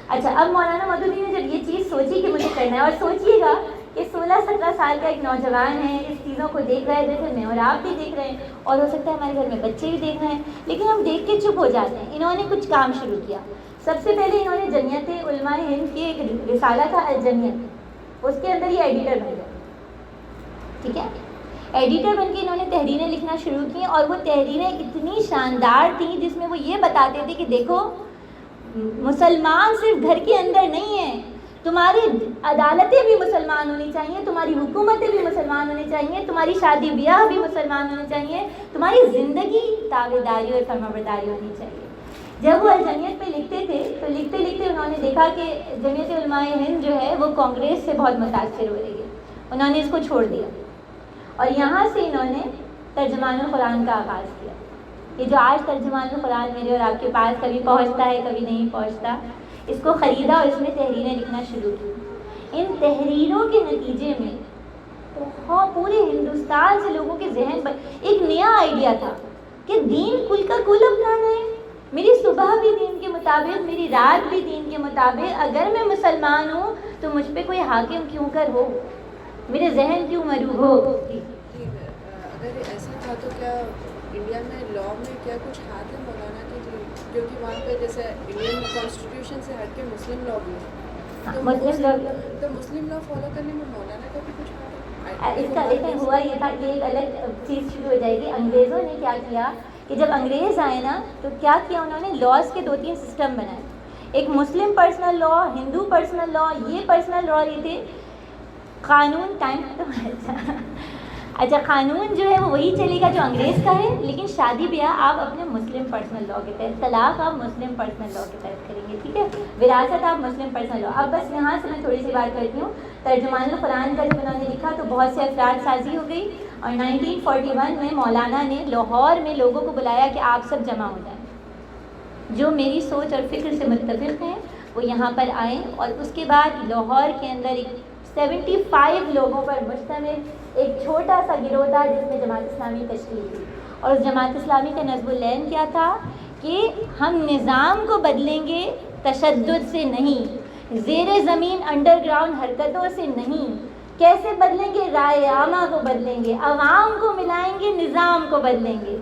اچھا، اب مولانا مودودی نے جب یہ چیز سوچی کہ مجھے کرنا ہے، اور سوچیے گا کہ 16-17 سال کا ایک نوجوان ہے، اس چیزوں کو دیکھ رہے ہیں، جیسے میں اور آپ بھی دیکھ رہے ہیں، اور ہو سکتا ہے ہمارے گھر میں بچے بھی دیکھ رہے ہیں، لیکن ہم دیکھ کے چپ ہو جاتے ہیں. انہوں نے کچھ کام شروع کیا. سب سے پہلے انہوں نے جمعیت علماء ہند کی ایک رسالہ تھا الجمعیت، اس کے اندر یہ ایڈیٹر بن گئے. ٹھیک ہے، ایڈیٹر بن کے انہوں نے تحریریں لکھنا شروع کی، اور وہ تحریریں اتنی شاندار تھیں جس میں وہ یہ بتاتے تھے کہ دیکھو مسلمان صرف گھر کے اندر نہیں ہیں، تمہاری عدالتیں بھی مسلمان ہونی چاہیے، تمہاری حکومتیں بھی مسلمان ہونی چاہیے، تمہاری شادی بیاہ بھی مسلمان ہونے چاہیے، تمہاری زندگی تابعداری اور فرمانبرداری ہونی چاہیے. جب وہ الجمعیت پہ لکھتے تھے تو لکھتے لکھتے انہوں نے دیکھا کہ جمعیت علماء ہند جو ہے وہ کانگریس سے بہت متاثر ہو رہی ہے. انہوں نے اس کو چھوڑ دیا، اور یہاں سے انہوں نے ترجمان القرآن کا آغاز کیا. یہ جو آج ترجمان القرآن میرے اور آپ کے پاس کبھی پہنچتا ہے کبھی نہیں پہنچتا، اس کو خریدا اور اس میں تحریریں لکھنا شروع کی. ان تحریروں کے نتیجے میں پورے ہندوستان سے لوگوں کے ذہن پر ایک نیا آئیڈیا تھا کہ دین کل کا کل اپنانا ہے. میری صبح بھی دین کے مطابق، میری رات بھی دین کے مطابق. اگر میں مسلمان ہوں تو مجھ پہ کوئی حاکم کیوں کر ہو، میرے ذہن کیوں مرعوب ہو. اگر ایسا تھا تو کیا انڈیا میں لا میں کیا کچھ ہاتھ ہے مولانا کی، کیونکہ وہاں پہ جیسے انڈین کانسٹیٹیوشن سے ہٹ کے مسلم لا بھی ہے، تو مسلم لا فالو کرنے میں مولانا کا بھی کچھ ہاتھ ہے. اس کا لیکن ہوا یہ تھا کہ ایک الگ چیز شروع ہو جائے گی. انگریزوں نے کیا کیا کہ جب انگریز آئے نا تو کیا کیا انہوں نے لاز کے 2-3 سسٹم بنائے. ایک مسلم پرسنل لا، ہندو پرسنل لا. یہ پرسنل لا یہ تھے قانون اچھا قانون جو ہے وہ وہی چلے گا جو انگریز کا ہے، لیکن شادی بیاہ آپ اپنے مسلم پرسنل لا کے تحت، طلاق آپ مسلم پرسنل لا کے تحت کریں گے. ٹھیک ہے، وراثت آپ مسلم پرسنل لا. اب بس یہاں سے میں تھوڑی سی بات کرتی ہوں. ترجمان القرآن کا جب انہوں نے لکھا تو بہت سے افراد سازی ہو گئی، اور 1941 میں مولانا نے لاہور میں لوگوں کو بلایا کہ آپ سب جمع ہو جائیں، جو میری سوچ اور فکر سے متفق ہیں وہ یہاں پر آئیں. اور اس کے بعد لاہور کے اندر ایک 75 لوگوں پر مشتمل ایک چھوٹا سا گروہ تھا جس میں جماعت اسلامی تشکیل تھی. اور اس جماعت اسلامی کا نصب العین کیا تھا کہ ہم نظام کو بدلیں گے تشدد سے نہیں، زیر زمین انڈر گراؤنڈ حرکتوں سے نہیں. کیسے بدلیں گے؟ رائے عامہ کو بدلیں گے، عوام کو ملائیں گے، نظام کو بدلیں گے،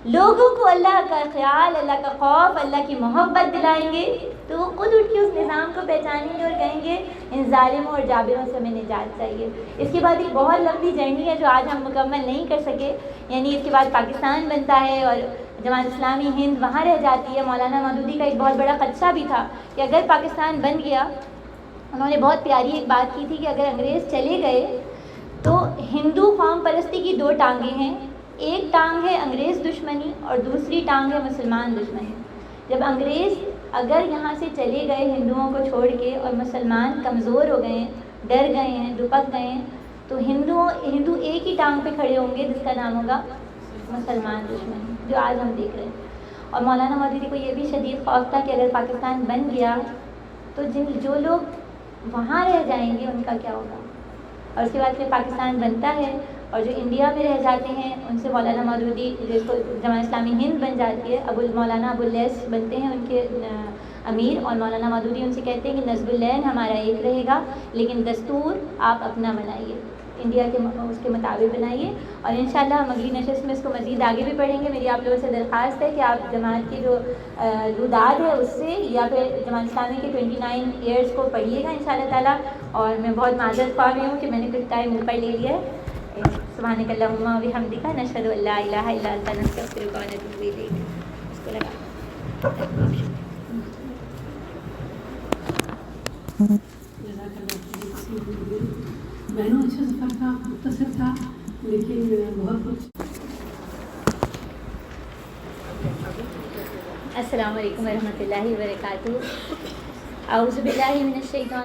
لوگوں کو اللہ کا خیال، اللہ کا خوف، اللہ کی محبت دلائیں گے، تو وہ خود اٹھ کے اس نظام کو پہچانیں گے اور کہیں گے ان ظالموں اور جابروں سے ہمیں نجات چاہیے. اس کے بعد ایک بہت لمبی جرنی ہے جو آج ہم مکمل نہیں کر سکے. یعنی اس کے بعد پاکستان بنتا ہے اور جماعت اسلامی ہند وہاں رہ جاتی ہے. مولانا مودودی کا ایک بہت بڑا خدشہ بھی تھا کہ اگر پاکستان بن گیا، انہوں نے بہت پیاری ایک بات کی تھی کہ اگر انگریز چلے گئے تو ہندو قوم پرستی کی 2 ٹانگیں ہیں. ایک ٹانگ ہے انگریز دشمنی اور دوسری ٹانگ ہے مسلمان دشمنی. جب انگریز اگر یہاں سے چلے گئے ہندوؤں کو چھوڑ کے اور مسلمان کمزور ہو گئے ہیں، ڈر گئے ہیں، دپک گئے ہیں، تو ہندو ایک ہی ٹانگ پہ کھڑے ہوں گے جس کا نام ہوگا مسلمان دشمنی، جو آج ہم دیکھ رہے ہیں. اور مولانا مودودی کو یہ بھی شدید خوف تھا کہ اگر پاکستان بن گیا تو جو لوگ وہاں رہ جائیں گے ان کا کیا ہوگا. اور اس کے بعد پھر پاکستان بنتا ہے اور جو انڈیا میں رہ جاتے ہیں ان سے مولانا مودودی، جس کو جماعت اسلامی ہند بن جاتی ہے، مولانا ابواللیث بنتے ہیں ان کے امیر. اور مولانا مودودی ان سے کہتے ہیں کہ نصب العین ہمارا ایک رہے گا، لیکن دستور آپ اپنا بنائیے، انڈیا کے اس کے مطابق بنائیے. اور انشاءاللہ ہم اگلی نشست میں اس کو مزید آگے بھی پڑھیں گے. میری آپ لوگوں سے درخواست ہے کہ آپ جماعت کی جو روداد ہے اس سے یا پھر جماعت اسلامی کے 29 ایئرس کو پڑھیے گا انشاءاللہ تعالیٰ. اور میں بہت معذرت خواہ بھی ہوں کہ میں نے کچھ ٹائم اوپر لے لیا ہے. سبحانک اللہم و بحمدک نشہد ان لا الہ الا انت نستغفرک و نتوب الیک. اس کو لگا بہنوں اچھا سفر تھا، مختصر تھا، لیکن بہت کچھ السلام علیکم ورحمۃ اللہ وبرکاتہ. اعوذ باللہ من الشیطان